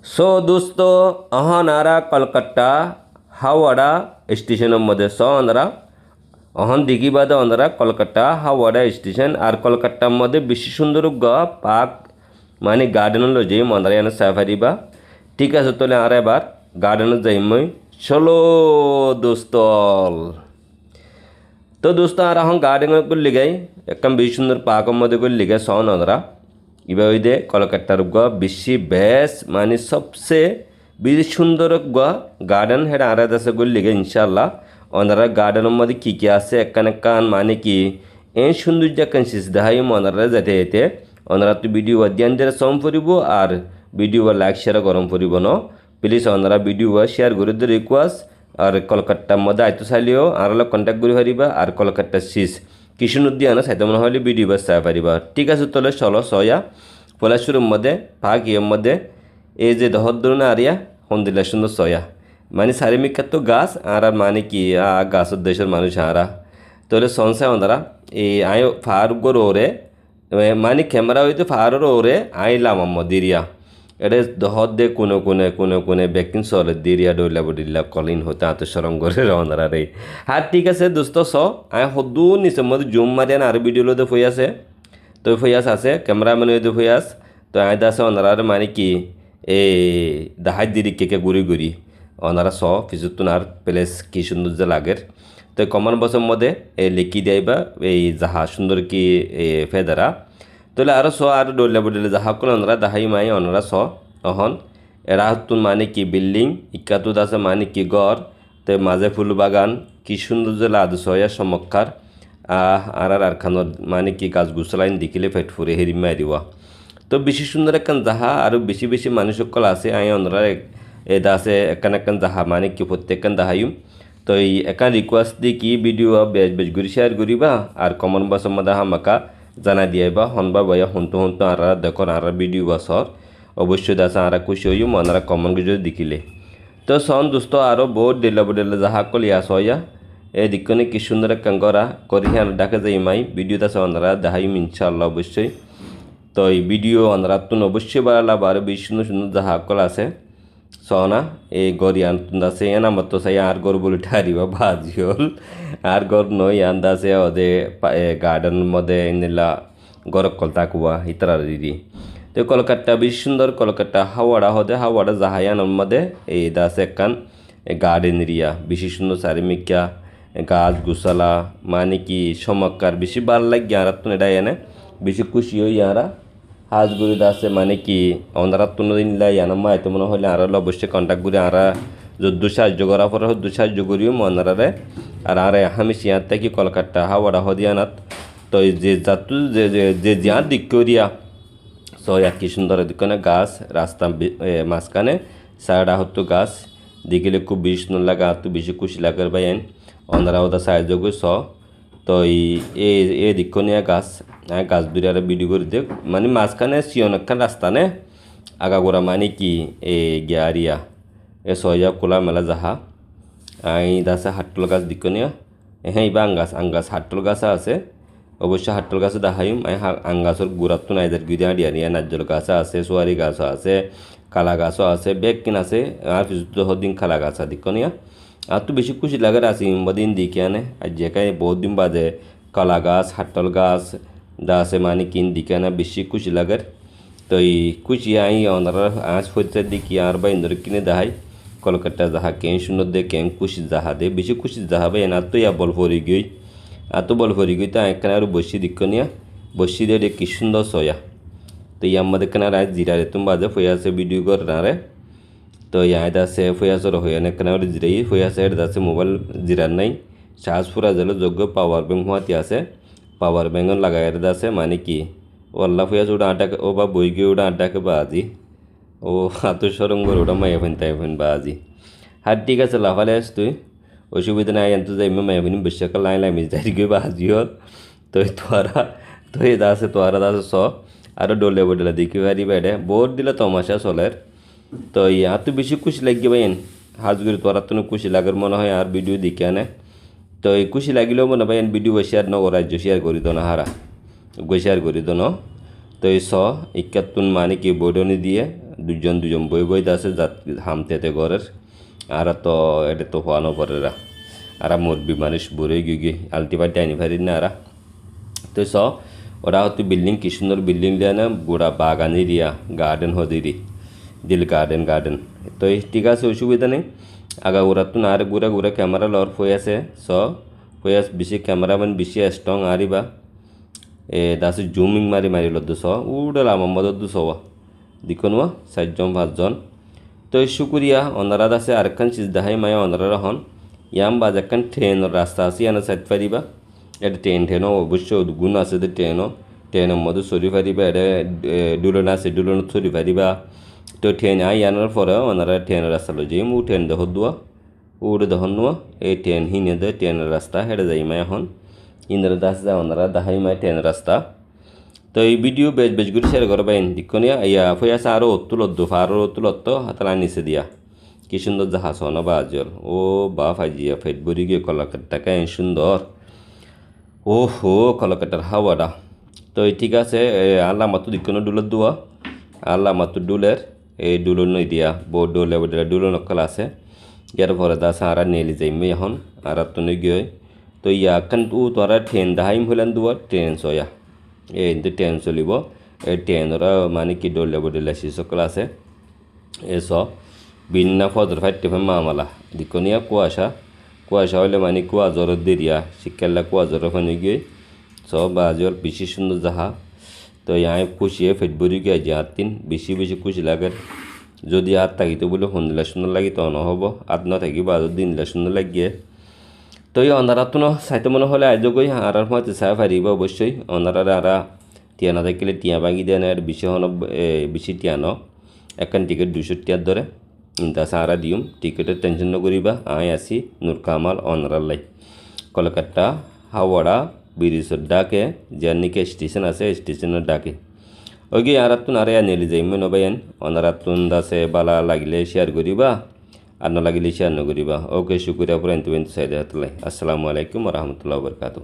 सो दोस्तों अहनारा कलकत्ता हावड़ा स्टेशनमध्ये सो अंदरा अहन दिगिबाद अंदरा कलकत्ता हावड़ा स्टेशन और कलकत्ता मध्य बेशी सुंदर पार्क माने गार्डन जे अंदरा याना साफारिबा ठीक है। तो आर एबार गार्डन जाइम मैं चलो दोस्तल। तो दोस्तों और हम गार्डन को लिगाई एक बेशी सुंदर पार्क मध्य को लिगाई सौन अंदरा इबादे कलकत्तार बेशी बेस्ट माने सबसे बेशी सुंदर गार्डन है आराध से लिगे इंशाल्लाह ओनारा गार्डन मध्य की आसे एकान माने कि एन सौंदर्य एकान सिजदाहाय ओनारा जाते येते ओनारा तो भिडिओ ध्यान दिए सम पड़ब और भिडिओ लाइक शेयर गरम पड़ब न प्लिज ओनारा भिडिओ शेयर कर दे रिक्वेस्ट और कलकत्ता मध्य आयतो चाइलेও आर कन्टेक्ट कर पारिबा और कलकत्ता सीज किशन उद्यान साइते मन हले भिडिओ चाय पारिबा ठीक है। तो चलो सया पलाशुर मध्य भाग मध्य ये जे दहदर आरिया हंदिल्ला सुंदर सया मानी सारिमिका तो गाছ আর মানে কি গাছের দেশের মানুষ আরা তাহলে সনসাই ওনারা এই আয় ফারুগর ওরে মানে ক্যামেরা হইতে ফারুর ওরে আইলাম দিরিয়া এটা দহদ দে কোনে কোনে কোনে কোনে ব্যাকিং সলে দিরিয়া ডইলা বডিলা কলিন হতে আত সরম করে ওনারা রে হ্যাঁ ঠিক আছে দোস্ত স আয় হদু নিচে মধ্যে জুম মারিয়ান আর ভিডিও লতে ফই আছে তো ফইয়াস আছে ক্যামেরাম্যান হইতে ফইয়াস তো আয় দাসে ওনারা মানে কি এই দাহাই দিরি কেকে গুড়ি গুড়ি ওনারা স ফিজুতুনার প্লেস কি সুন্দর যে লাগের তো কমন বছর মধ্যে এই লিখি দেয়বা এই যাহা সুন্দর কি ফেদারা তোলে আরও স আর ডলে বডলে যাহা কোন ওনারা দাহাই মাই ওনারা স অহন এরা হতুন মানে কি বিল্ডিং ইকাতুত আছে মানে কি ঘর তো মাঝে ফুল বাগান কি সুন্দর যে লাদ সয়া চমৎকার আর খানোর মানে কি গাছ গুছলাইন দেখিলে পেট ফুরে হেরি মারিবা তো বেশি সুন্দর একখান যাহা আর বেশি বেশি মানুষ সকল আছে আই ওনারা এটা আছে একান যাহা মানে কি প্রত্যেকখান দাহাইম তো এই একান রিকোয়েস্ট দিয়ে কি ভিডিও বেশ বেশ করে শেয়ার করিবা আর কমন বছর মধ্যে হামাকা জানা দিয়াইবা হনবা বয়া হন্তু আর দেখুন আর ভিডিও বছর অবশ্যই দাসা আর খুশি হইম ওনারা কমন করে দেখিলে তো সন দোস্ত আরও বহুত ডেলা বডেলা যাহা কল ইয়া সয়া এই দিকনে কি সুন্দর একখান গড়া করি হ্যাঁ ডাকে যাই মাই ভিডিও দাসা ওনারা দেখাইম ইনশাআল্লাহ অবশ্যই। তো এই ভিডিও ওনারা তুন অবশ্যই বাড়ালা আর বেশি সুন্দর সুন্দর যাহা কল আছে সনা এই গড়ি আনতুন আছে এন আমার তো চাই আর গড় বলে ঠারিবা বাজি হল আর গড় নই আন্দাছে ওদে গার্ডেন মধ্যে নিলা গরক কল তাকুয়া ইতারা দিদি তো কলকাতা বেশি সুন্দর কলকাতা হাওড়া হদে হাওড়া জাহায়ানোর মধ্যে এই দাসে একখান গার্ডেন এরিয়া বেশি সুন্দর চারিমিকা গাছ গুছালা মানে কি চমৎকার বেশি ভাল লাগে আর তুন এটা এনে বেশি খুশি হই ইয়ারা হাজগুড়ি দাসে মানে কি ওনারা তুনো দিন লাই আনাম্মা এত মনে হলে আর অবশ্যই কন্ট্যাক্ট করে আর যদ্দু সাহায্য করার পরে হদ্দু সাহায্য করিও ওনারারে আর আমি সিয়ার থেকে কলকাতা হাওড়া হদিয়ানাত তো যে যাতু যে যে যা দিক করিয়া সো কি সুন্দর দিকনে গাছ রাস্তা মাঝখানে সাইডা হতো গাছ দেখিলে খুব বেশি সুন্দর লাগে আর তো বেশি খুশি লাগার বাইন ওনারা ওটা সাহায্য করে স তো এই দিকনিয়া গাছ গাছ দূরে আর ভিডিও করে দেখ মানে মাঝখানে সিয়ন একখান রাস্তা নে আগাগোড়া মানে কি গিয়ারিয়া এ সয়া খোলা মেলা যাহা আই দাসে হাট্টল গাছ দিকনিয়া হ্যাঁ ইবা আঙ্গাস হাট্টল গাছ আছে অবশ্যই হাট্টল গাছে দেখাইম আই আঙ্গাসর গুড়াত তো নাইজার গিয়া ডিয়া নাজ্জল গাছ আছে সোয়ারি গাছ আছে কালা গাছও আছে বেগ কিন আছে আর হদিন খালা গাছ দিকনিয়া আর তো বেশি খুশি লাগার আছে ইমদিন দিকে আনে আর যেখানে বহুত দিন বাদে কলা গাছ হাট্টল গাছ দাসে মানে কিন দিকে আনা বেশি খুশি লাগার তো এই খুশি আই ওনারা আজ হইতে দেখি আর বা ইন্দর কিনে দেখাই কলকাতা যাহা কেন সুন্দর দে কেন খুশি যাহা দে বেশি খুশি যাহা ভাই এনা তো ইয়া বল ফরি গই এত বল ফরি গই তো এখানে আর বসি দিকনিয়া বসি দে কি সুন্দর সয়া তো এই আমাদের কেন আর জিরা রে তুমি বাজে ফই আছে ভিডিও কর না রে তো ইয়াদ আছে ফয়াসর হয়ে না কেন জিরাই ফয়াস এর আছে মোবাইল জিরার নাই চার্জ পুরা জলে যোগ্য পাওয়ার ব্যাংক হওয়াতে আছে পাওয়ার ব্যাংক লাগাই আছে মানে কি ও আল্লাহ ফয়াস ওটা আটাকে ও বা বই গিয়ে ওটা আটাকে বাজি ও হাত সরঙ্গর ওটা মায়া ফেন তাই ফেন বাজি হার ঠিক আছে লাফালে আস তুই অসুবিধা নাই এত যাই মায়া ফেনি বেশাকাল লাই লাই মিস যাই গিয়ে বাজি হল তো তোরা তো এ দাসে তোরা দাসে স আরও ডলে বডলে দেখি পারি বেড়ে বোর্ড দিলে তমাশা চলের তো ইয়া তো বেশি খুশি লাগবে ভাইন হাজগুড়ি তোরা তো খুশি লাগার মনে হয় আর ভিডিও দেখে আনে তো এই খুশি লাগিলেও মনে ভাইন ভিডিও শেয়ার ন রাজ্য শেয়ার করি তো না হারা গো শেয়ার করি তো ন তো এই স ইকাতুন মানে কি বডনি দিয়ে দুজন বই আছে যাত হামতেতে ঘরের আর তো এটা তো হওয়ানো পরেরা আর মুরবি মানুষ বুড়ে গিয়ে আলটিমেট ডাইনি ফারি না আর তো ওরা হয়তো বিল্ডিং কি সুন্দর বিল্ডিং দেয় না গোড়া বাগান এরিয়া গার্ডেন হদিরি দিল গার্ডেন তো ঠিক আছে অসুবিধা নেই আগা ওরা তো না আর গুড়া ক্যামেরা লর হয়ে আছে হয়ে আছে বেশি ক্যামেরাম্যান বেশি স্ট্রং আরিবা দাসে জুমিং মারি লদ্দু উড়াল আমার মদদ্দু সওয়া দিকন 4জন 5জন তো শুকুরিয়া অনারা আছে আরেকখান চিজ দেখাই মায়া অনারা হন ইয়াম বাজ একখান ট্রেনের রাস্তা আছে ইয়ানা সাইড পারিবা এটা ট্রেনও অবশ্যই গুণ আছে যে ট্রেনের মধ্যে চলি পারিবা এটা দুলন আছে দুলনত চলি পারিবা তো ট্রেন ইয়ানোর পরে ওনারা ট্রেনের রাস্তা লো যাই ট্রেন দেহ দোয়া উড়ে দহন নোয়া এই ট্রেন হিনে দে ট্রেনের রাস্তা হেঁটে যাই মায় এখন ইন্দ্র দাস যা ওনারা দাহাই মায় ট্রেনের রাস্তা তো এই ভিডিও বেশ করে শেয়ার করবা দিকনিয়া ইয়া ফই আছে আরও অত্তুলত্ত হাতলা নিচে দিয়া কি সুন্দর জাহাজ হনো বা আজল ও বা ফাইজিয়া ফেট বরি গিয়ে কলাকাট্টাকে সুন্দর ও হো কলাকাটার হাওয়াটা তো ঠিক আছে আল্লাহ মাত্র দিকনো ডুলের দোয়া আল্লাহ মাত্র ডুলের এই ডুলো নই দিয়া বড় ডোলে ডুলো নকল আছে ইয়ার পরে দা সারা নেলি যাইমে এখন আর তো নই গিয়ে তো ইয়া কান তোরা ট্রেন দাহাইম হইলেন দুয়া ট্রেন সয়া কিন্তু ট্রেন চলিব এই ট্রেনরা মানে কি ডলে সকল আছে এসব বিনা ফজর ফাইটে মামালা দিকনিয়া কুয়াশা হলে মানে কুয়া জ্বরের দেরিয়া শিক্ষাল্লা কুয়া জ্বর ফানি গিয়ে সব আজর বেশি সুন্দর যাহা তো ইয়াই খুশি ফেটবরি গিয়ে যে তিন বেশি খুশি লাগে যদি আর থাকিতে বলে শুনিলে সুন্দর লাগি তো নহব আর না থাকিব আর দিনলে সুন্দর লাগিয়ে তো এই অন্ধারাত চাইতে মনে হলে আজগই আর হয়তো চাই পারিব অবশ্যই অন্ধারে আর টিয়া না থাকিলে টিয়া ভাঙি দেয় না আর বেশি টিয়া ন একখান টিকিট 200 টিয়ার ধরে ইন্তা সারা দিম টিকিটের টেনশন নকরিবা আই আসি নূর কামাল অনরাল্লাই কলকাতা হাওড়া ব্রিজের ডাকে জার্নিকে স্টেশন আছে স্টেশনের ডাকে ওই আর আরে নেলি যাই মনে নবাইন অনারাতুন দাসে বালা লাগিলে শেয়ার করিবা আর না লাগিলে শেয়ার নকরিবা ওকে শুক্রিয়া পরে চাই আসসালামু আলাইকুম রহমতুল্লাহ বরকাত।